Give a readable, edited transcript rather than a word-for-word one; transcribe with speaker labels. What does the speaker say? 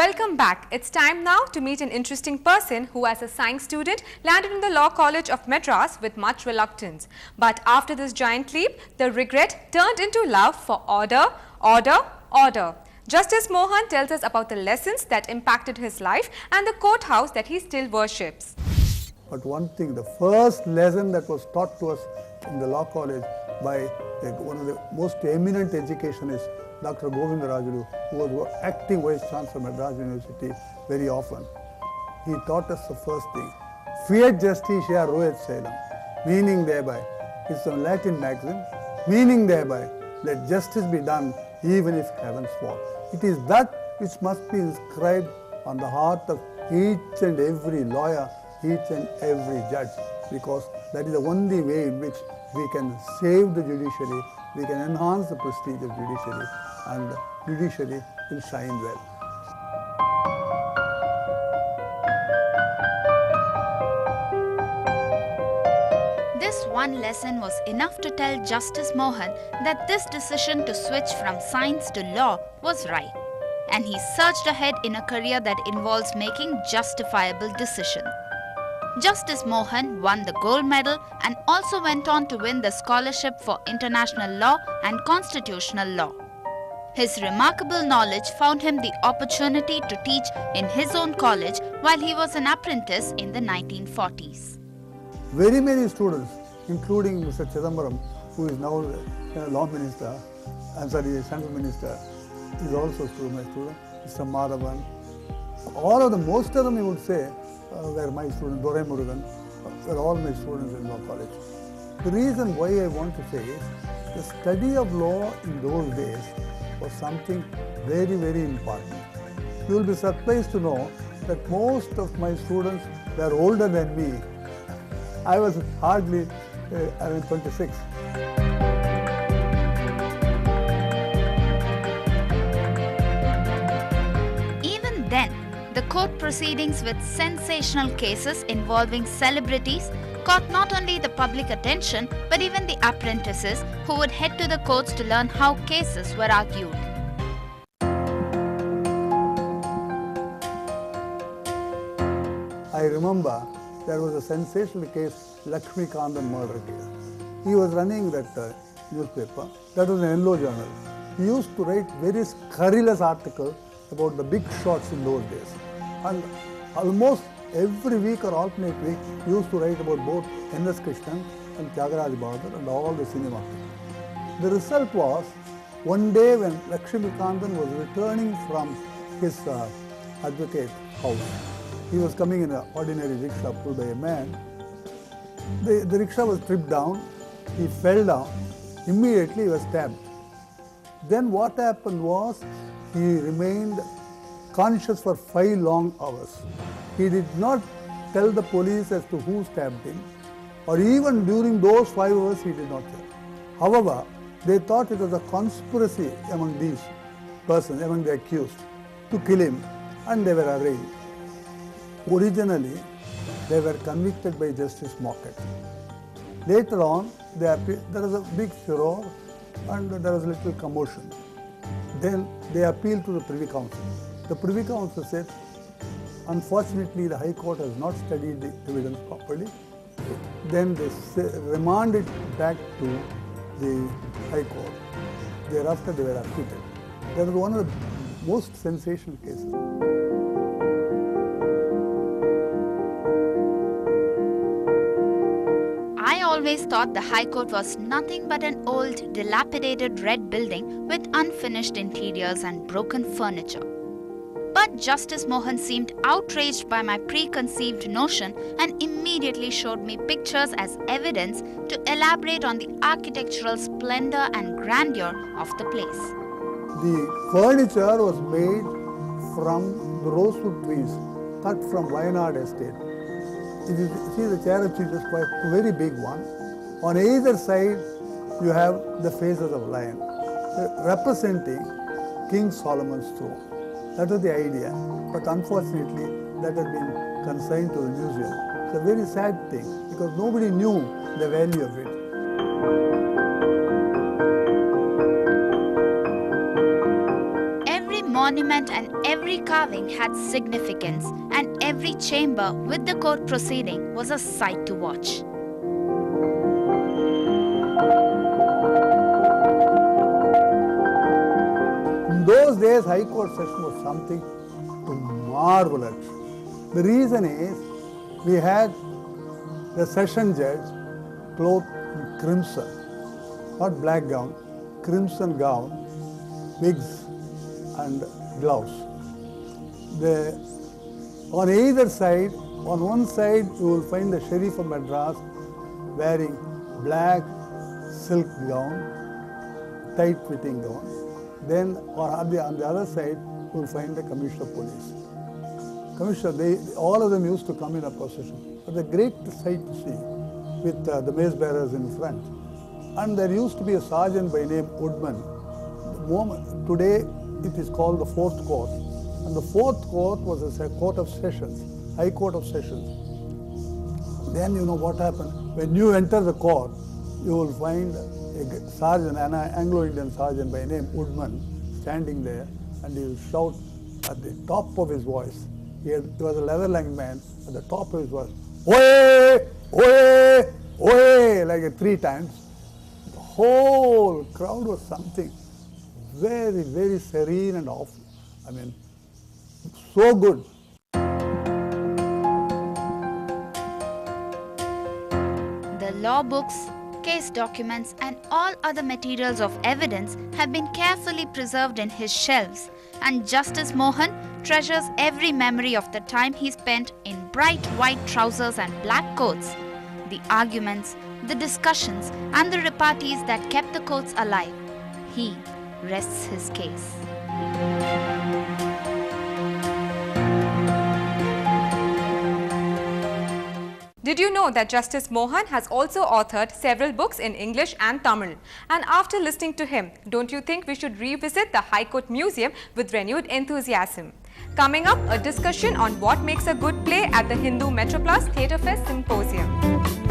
Speaker 1: Welcome back. It's time now to meet an interesting person who, as a science student, landed in the Law College of Madras with much reluctance. But after this giant leap, the regret turned into love for order, order, order. Justice Mohan tells us about the lessons that impacted his life and the courthouse that he still worships.
Speaker 2: But one thing, the first lesson that was taught to us in the Law College by one of the most eminent educationists, Dr. Govindarajulu, who was acting Vice Chancellor of Madras University very often. He taught us the first thing, fiat justitia roet caelum, meaning thereby, it's a Latin maxim, meaning thereby, let justice be done even if heavens fall. It is that which must be inscribed on the heart of each and every lawyer, each and every judge, because that is the only way in which we can save the judiciary, we can enhance the prestige of judiciary, and judiciary will shine well.
Speaker 3: This one lesson was enough to tell Justice Mohan that this decision to switch from science to law was right, and he surged ahead in a career that involves making justifiable decisions. Justice Mohan won the gold medal and also went on to win the scholarship for international law and constitutional law. His remarkable knowledge found him the opportunity to teach in his own college while he was an apprentice in the 1940s.
Speaker 2: Very many students, including Mr. Chidambaram, who is now Law Minister, Central Minister, is also my student, Mr. Madhavan. All of them, most of them you would say, were my students, Dorai Murugan, were all my students in Law College. The reason why I want to say is, the study of law in those days was something very, very important. You will be surprised to know that most of my students were older than me. I was hardly 26.
Speaker 3: Even then, the court proceedings with sensational cases involving celebrities caught not only the public attention but even the apprentices who would head to the courts to learn how cases were argued.
Speaker 2: I remember there was a sensational case, Lakshmi Kandan murder case. He was running that newspaper. That was an yellow journal. He used to write very scurrilous articles about the big shots in those days. And almost every week or alternate week, he used to write about both N.S. Krishnan and Tyagaraja Bahadur and all the cinema people. The result was, one day when Lakshmi Kandan was returning from his advocate house, he was coming in an ordinary rickshaw pulled by a man. The rickshaw was tripped down, he fell down, immediately he was stabbed. Then what happened was, he remained conscious for 5 long hours. He did not tell the police as to who stabbed him, or even during those 5 hours he did not tell. However, they thought it was a conspiracy among these persons, among the accused, to kill him, and they were arraigned. Originally, they were convicted by Justice Mockett. Later on, there was a big furor and there was a little commotion. Then they appealed to the Privy Council. The Privy Council said, unfortunately, the High Court has not studied the evidence properly. Then they remanded back to the High Court. Thereafter, they were acquitted. That was one of the most sensational cases.
Speaker 3: I always thought the High Court was nothing but an old, dilapidated red building with unfinished interiors and broken furniture. But Justice Mohan seemed outraged by my preconceived notion and immediately showed me pictures as evidence to elaborate on the architectural splendor and grandeur of the place.
Speaker 2: The furniture was made from the rosewood trees cut from Wayanad estate. If you see the cherub tree is quite a very big one. On either side, you have the faces of lion, representing King Solomon's throne. That was the idea, but unfortunately, that has been consigned to the museum. It's a very sad thing because nobody knew the value of it.
Speaker 3: Every monument and every carving had significance, and every chamber with the court proceeding was a sight to watch.
Speaker 2: In those days, High Court session was something to marvel at. The reason is we had the session judge clothed in crimson, not black gown, crimson gown, wigs and gloves. On either side, on one side you will find the Sheriff of Madras wearing black silk gown, tight fitting gown. Then on the other side you will find the Commissioner of Police. Commissioner, all of them used to come in a procession. It was a great sight to see with the mace bearers in front. And there used to be a sergeant by name Woodman. Today it is called the Fourth Court. And the Fourth Court was a court of sessions, High Court of Sessions. Then you know what happened. When you enter the court, you will find a sergeant, an Anglo-Indian sergeant by name Woodman, standing there, and he will shout at the top of his voice. He was a leather-lined man. At the top of his voice, "Oye, oye, oye," like 3 times. The whole crowd was something very, very serene and awful. I mean, so good.
Speaker 3: The law books, case documents, and all other materials of evidence have been carefully preserved in his shelves, and Justice Mohan treasures every memory of the time he spent in bright white trousers and black coats, the arguments, the discussions, and the repartees that kept the courts alive. He rests his case.
Speaker 1: Did you know that Justice Mohan has also authored several books in English and Tamil? And after listening to him, don't you think we should revisit the High Court Museum with renewed enthusiasm? Coming up, a discussion on what makes a good play at the Hindu Metroplus Theatre Fest Symposium.